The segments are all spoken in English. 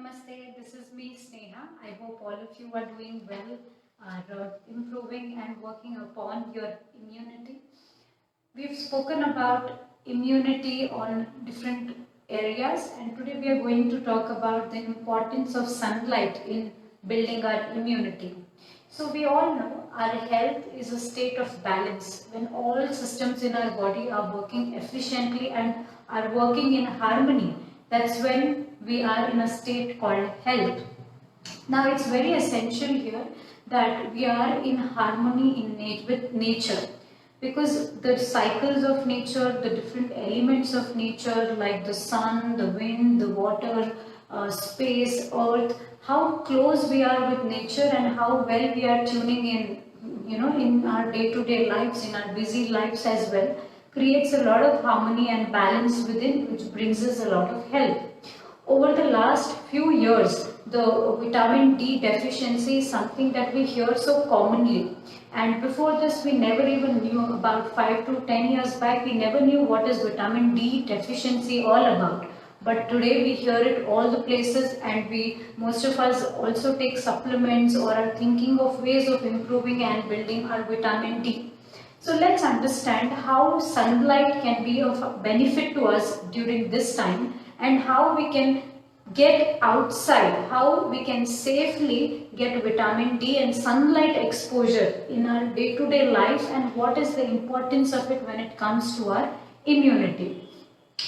Namaste, this is me Sneha. I hope all of you are doing well, are improving and working upon your immunity. We've spoken about immunity on different areas, and today we are going to talk about the importance of sunlight in building our immunity. So we all know our health is a state of balance when all systems in our body are working efficiently and are working in harmony. That's when we are in a state called health. Now it's very essential here that we are in harmony with nature, because the cycles of nature, the different elements of nature like the sun, the wind, the water, space, earth, how close we are with nature and how well we are tuning in, in our day-to-day lives, in our busy lives as well, creates a lot of harmony and balance within, which brings us a lot of health. Over the last few years, the vitamin D deficiency is something that we hear so commonly. And before this, we never even knew. About 5 to 10 years back, we never knew what is vitamin D deficiency all about. But today we hear it all the places, and most of us also take supplements or are thinking of ways of improving and building our vitamin D. So let's understand how sunlight can be of benefit to us during this time, and how we can get outside, how we can safely get vitamin D and sunlight exposure in our day-to-day life, and what is the importance of it when it comes to our immunity.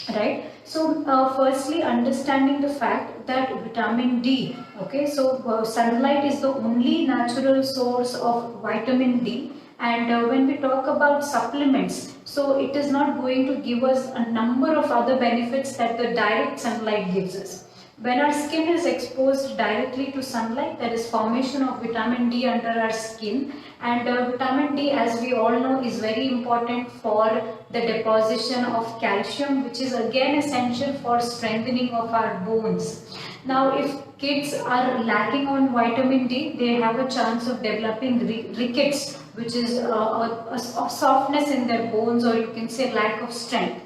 Right? So firstly, understanding the fact that vitamin D, okay, so sunlight is the only natural source of vitamin D. And when we talk about supplements, so it is not going to give us a number of other benefits that the direct sunlight gives us. When our skin is exposed directly to sunlight, there is formation of vitamin D under our skin, and vitamin D, as we all know, is very important for the deposition of calcium, which is again essential for strengthening of our bones. Now, if kids are lacking on vitamin D, they have a chance of developing rickets, which is a softness in their bones, or you can say lack of strength.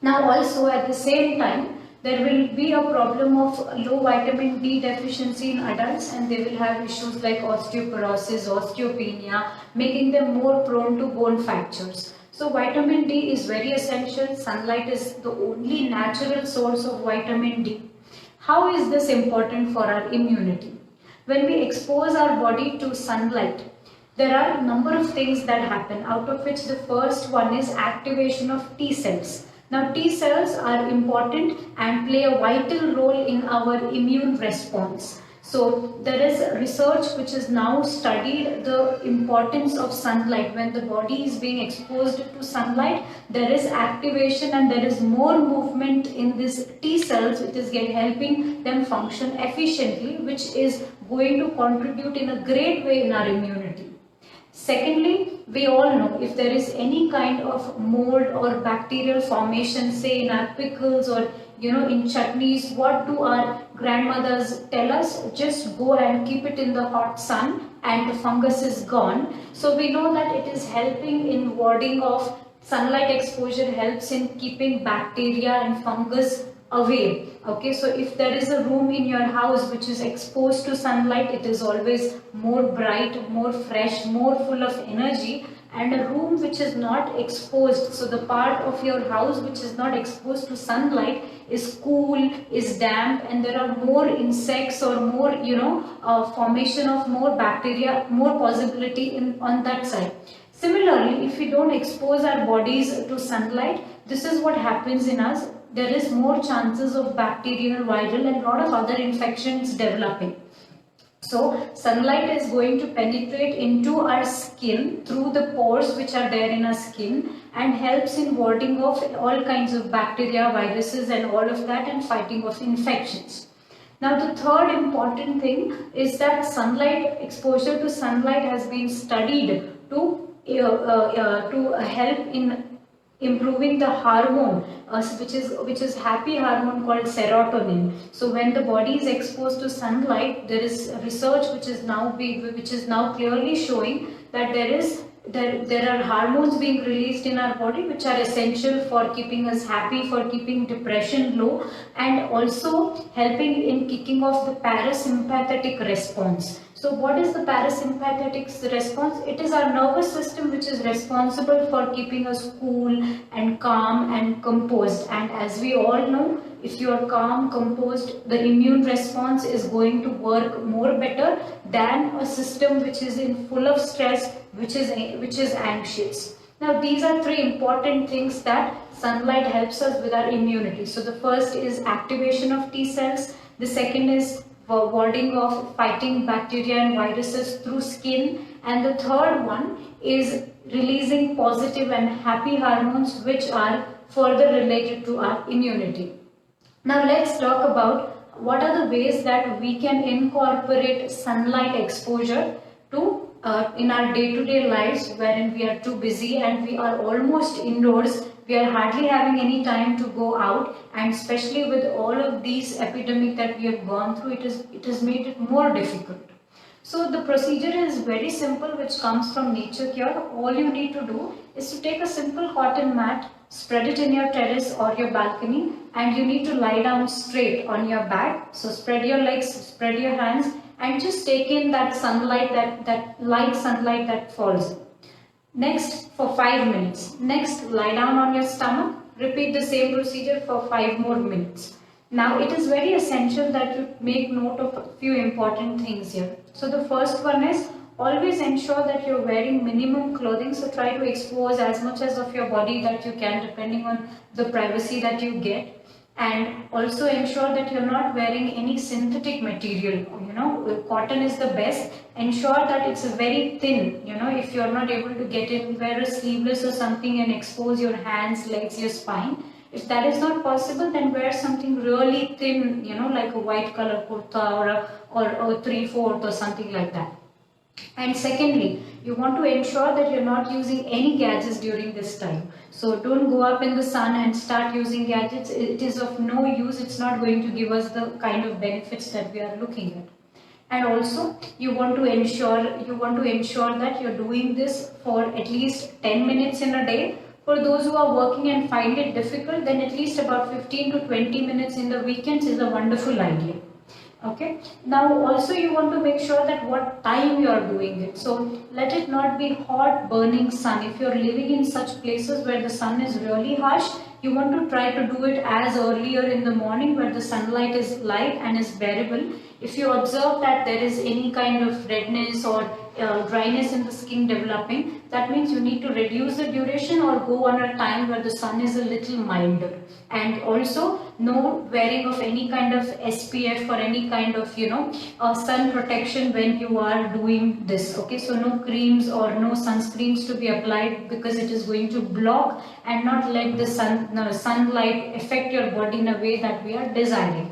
Now also at the same time, there will be a problem of low vitamin D deficiency in adults, and they will have issues like osteoporosis, osteopenia, making them more prone to bone fractures. So vitamin D is very essential. Sunlight is the only natural source of vitamin D. How is this important for our immunity? When we expose our body to sunlight, there are a number of things that happen, out of which the first one is activation of T cells. Now T cells are important and play a vital role in our immune response. So there is research which has now studied the importance of sunlight. When the body is being exposed to sunlight, there is activation and there is more movement in these T cells, which is helping them function efficiently, which is going to contribute in a great way in our immunity. Secondly, we all know if there is any kind of mold or bacterial formation, say in our pickles or in chutneys, what do our grandmothers tell us? Just go and keep it in the hot sun and the fungus is gone. So we know that it is helping in warding off. Sunlight exposure helps in keeping bacteria and fungus away. Okay, so if there is a room in your house which is exposed to sunlight, it is always more bright, more fresh, more full of energy. And a room which is not exposed, so the part of your house which is not exposed to sunlight is cool, is damp, and there are more insects or more formation of more bacteria, more possibility on that side. Similarly, if we don't expose our bodies to sunlight, this is what happens in us. There is more chances of bacterial, viral and lot of other infections developing. So sunlight is going to penetrate into our skin through the pores which are there in our skin, and helps in warding off all kinds of bacteria, viruses and all of that, and fighting off infections. Now the third important thing is that sunlight exposure to sunlight has been studied to help in improving the hormone, which is happy hormone called serotonin. So when the body is exposed to sunlight, there is research which is now clearly showing that there is there are hormones being released in our body which are essential for keeping us happy, for keeping depression low, and also helping in kicking off the parasympathetic response. So what is the parasympathetic response? It is our nervous system which is responsible for keeping us cool and calm and composed. And as we all know, if you are calm, composed, the immune response is going to work more better than a system which is in full of stress, which is anxious. Now these are three important things that sunlight helps us with our immunity. So the first is activation of T cells. The second is warding off, fighting bacteria and viruses through skin, and the third one is releasing positive and happy hormones which are further related to our immunity. Now let's talk about what are the ways that we can incorporate sunlight exposure to in our day-to-day lives, wherein we are too busy and we are almost indoors. We are hardly having any time to go out, and especially with all of these epidemic that we have gone through, it has made it more difficult. So the procedure is very simple, which comes from Nature Cure. All you need to do is to take a simple cotton mat, spread it in your terrace or your balcony, and you need to lie down straight on your back. So spread your legs, spread your hands, and just take in that sunlight, that light sunlight that falls. Next, for 5 minutes. Next, lie down on your stomach. Repeat the same procedure for 5 more minutes. Now, it is very essential that you make note of a few important things here. So the first one is always ensure that you're wearing minimum clothing. So try to expose as much as of your body that you can, depending on the privacy that you get. And also ensure that you're not wearing any synthetic material. Cotton is the best. Ensure that it's very thin. If you're not able to get it, wear a sleeveless or something and expose your hands, legs, your spine. If that is not possible, then wear something really thin, like a white color kurta or a 3/4 or something like that. And secondly, you want to ensure that you're not using any gadgets during this time. So don't go up in the sun and start using gadgets. It is of no use. It's not going to give us the kind of benefits that we are looking at. And also you want to ensure that you're doing this for at least 10 minutes in a day. For those who are working and find it difficult, then at least about 15 to 20 minutes in the weekends is a wonderful idea. Okay. Now also you want to make sure that what time you are doing it. So let it not be hot burning sun. If you are living in such places where the sun is really harsh, you want to try to do it as earlier in the morning where the sunlight is light and is bearable. If you observe that there is any kind of redness or dryness in the skin developing, that means you need to reduce the duration or go on a time where the sun is a little milder. And also no wearing of any kind of SPF or any kind of sun protection when you are doing this. Okay, so no creams or no sunscreens to be applied, because it is going to block and not let the sunlight affect your body in a way that we are desiring.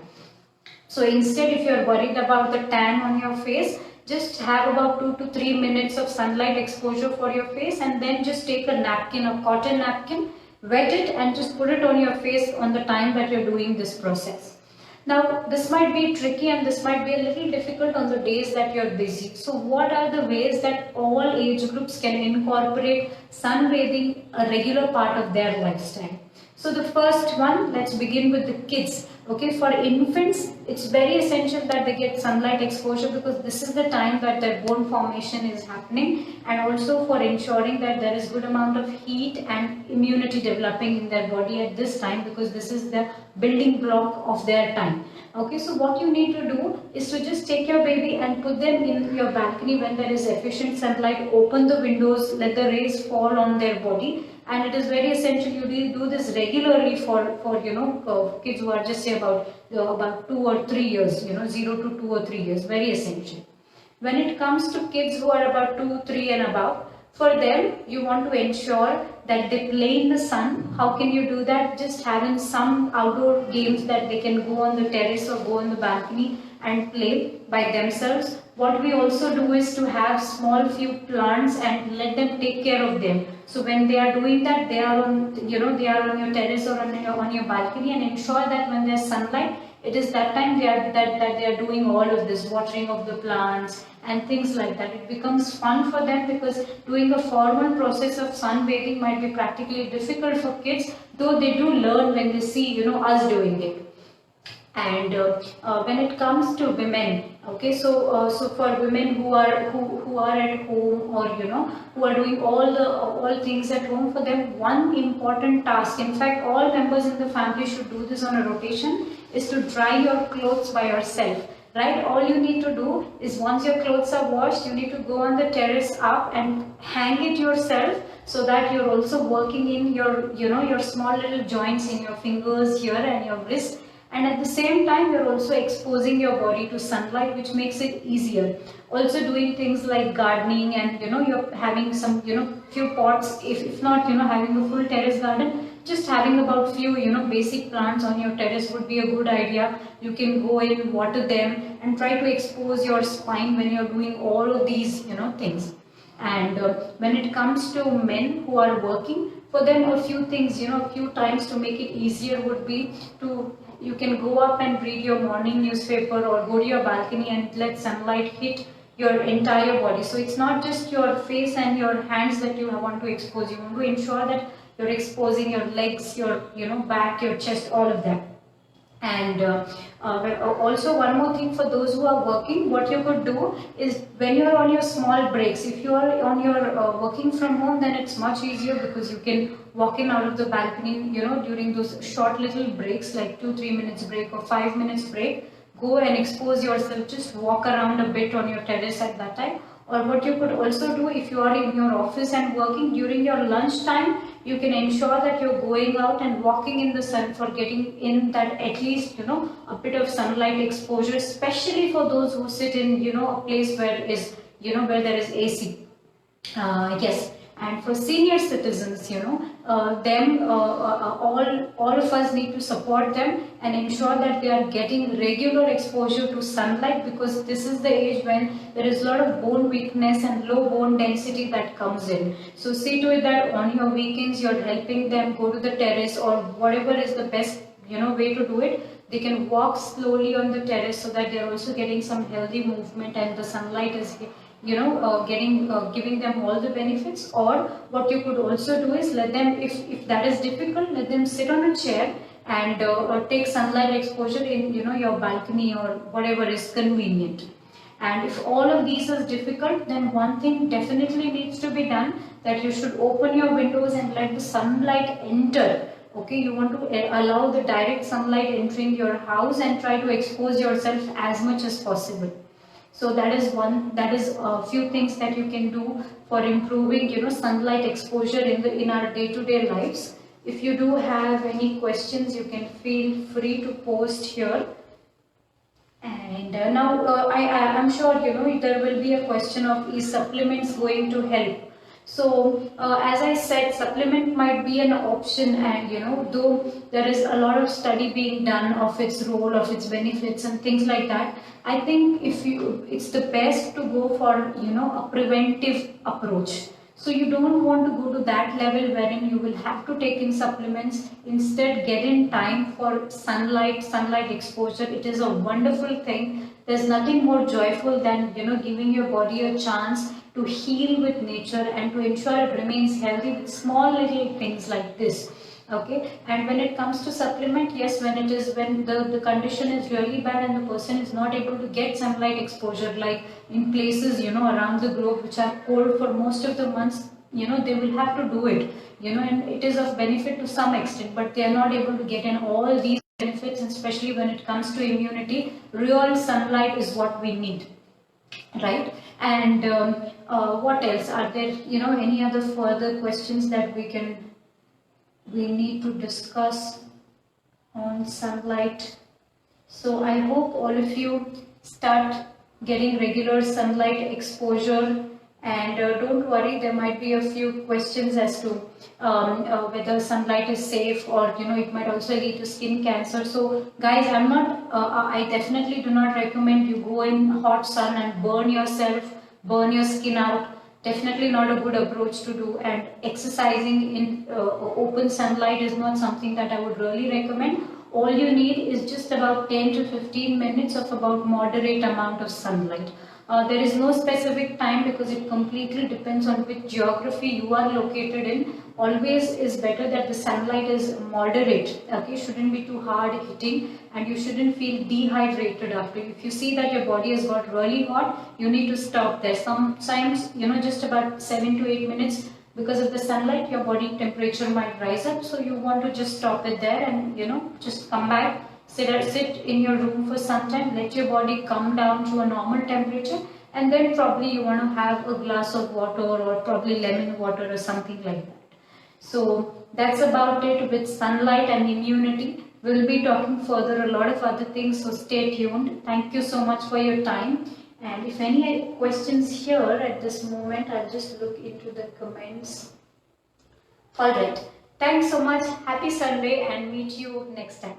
So instead, if you are worried about the tan on your face, just have about 2 to 3 minutes of sunlight exposure for your face, and then just take a napkin, a cotton napkin, wet it and just put it on your face on the time that you're doing this process. Now this might be tricky and this might be a little difficult on the days that you're busy. So what are the ways that all age groups can incorporate sunbathing a regular part of their lifestyle? So the first one, let's begin with the kids. Okay, for infants, it's very essential that they get sunlight exposure, because this is the time that their bone formation is happening, and also for ensuring that there is good amount of heat and immunity developing in their body at this time, because this is the building block of their time. Okay, so what you need to do is to just take your baby and put them in your balcony when there is efficient sunlight, open the windows, let the rays fall on their body. And it is very essential you do this regularly for kids who are just say about 2 or 3 years, 0 to 2 or 3 years, very essential. When it comes to kids who are about 2, 3 and above, for them you want to ensure that they play in the sun. How can you do that? Just having some outdoor games that they can go on the terrace or go on the balcony and play by themselves. What we also do is to have small few plants and let them take care of them. So when they are doing that, they are on your terrace or on your balcony, and ensure that when there's sunlight, it is that time that they are doing all of this, watering of the plants and things like that. It becomes fun for them, because doing a formal process of sunbathing might be practically difficult for kids, though they do learn when they see, us doing it. And when it comes to women, okay, so for women who are at home, or who are doing all things at home, for them one important task, in fact all members in the family should do this on a rotation, is to dry your clothes by yourself, right? All you need to do is, once your clothes are washed, you need to go on the terrace up and hang it yourself, so that you're also working in your your small little joints in your fingers here and your wrist, and at the same time you're also exposing your body to sunlight, which makes it easier. Also doing things like gardening, and you're having some few pots, if not having a full terrace garden, just having about few basic plants on your terrace would be a good idea. You can go in, water them, and try to expose your spine when you're doing all of these things. And when it comes to men who are working, for them a few things, a few times to make it easier would be to, you can go up and read your morning newspaper, or go to your balcony and let sunlight hit your entire body. So it's not just your face and your hands that you want to expose. You want to ensure that you're exposing your legs, your back, your chest, all of that. And also one more thing, for those who are working, what you could do is, when you're on your small breaks, if you are on your working from home, then it's much easier, because you can walk in out of the balcony during those short little breaks, like 2-3 minutes break or 5 minutes break. Go and expose yourself, just walk around a bit on your terrace at that time. Or what you could also do, if you are in your office and working, during your lunch time, you can ensure that you're going out and walking in the sun, for getting in that at least a bit of sunlight exposure, especially for those who sit in a place where where there is AC. Yes. And for senior citizens, all of us need to support them and ensure that they are getting regular exposure to sunlight, because this is the age when there is a lot of bone weakness and low bone density that comes in. So see to it that on your weekends you're helping them go to the terrace, or whatever is the best way to do it. They can walk slowly on the terrace, so that they're also getting some healthy movement, and the sunlight is giving them all the benefits. Or what you could also do is, let them, if that is difficult, let them sit on a chair and take sunlight exposure in your balcony, or whatever is convenient. And if all of these is difficult, then one thing definitely needs to be done, that you should open your windows and let the sunlight enter. Okay, you want to allow the direct sunlight entering your house, and try to expose yourself as much as possible. So that is a few things that you can do for improving sunlight exposure in our day-to-day lives. If you do have any questions, you can feel free to post here. And now I'm sure there will be a question of, is supplements going to help? So as I said, supplement might be an option, and though there is a lot of study being done of its role, of its benefits and things like that, I think it's the best to go for a preventive approach. So you don't want to go to that level wherein you will have to take in supplements. Instead, get in time for sunlight exposure. It is a wonderful thing. There's nothing more joyful than giving your body a chance to heal with nature, and to ensure it remains healthy with small little things like this. Okay, and when it comes to supplement, yes, when the condition is really bad and the person is not able to get sunlight exposure, like in places around the globe which are cold for most of the months, they will have to do it, and it is of benefit to some extent, but they are not able to get in all these benefits. And especially when it comes to immunity, real sunlight is what we need, right? And what else are there? Any other further questions that we need to discuss on sunlight? So I hope all of you start getting regular sunlight exposure, and don't worry, there might be a few questions as to whether sunlight is safe, or it might also lead to skin cancer. So guys, I definitely do not recommend you go in hot sun and burn yourself, burn your skin out. Definitely not a good approach to do, and exercising in open sunlight is not something that I would really recommend. all you need is just about 10 to 15 minutes of about moderate amount of sunlight. There is no specific time because it completely depends on which geography you are located in. Always is better that the sunlight is moderate, okay, shouldn't be too hard hitting, and you shouldn't feel dehydrated after. If you see that your body has got really hot, you need to stop there. Sometimes, just about 7 to 8 minutes, because of the sunlight, your body temperature might rise up, so you want to just stop it there and just come back. Sit in your room for some time, let your body come down to a normal temperature, and then probably you want to have a glass of water or probably lemon water or something like that. So that's about it with sunlight and immunity. We'll be talking further a lot of other things, so stay tuned. Thank you so much for your time. And if any questions here at this moment, I'll just look into the comments. Alright, thanks so much. Happy Sunday and meet you next time.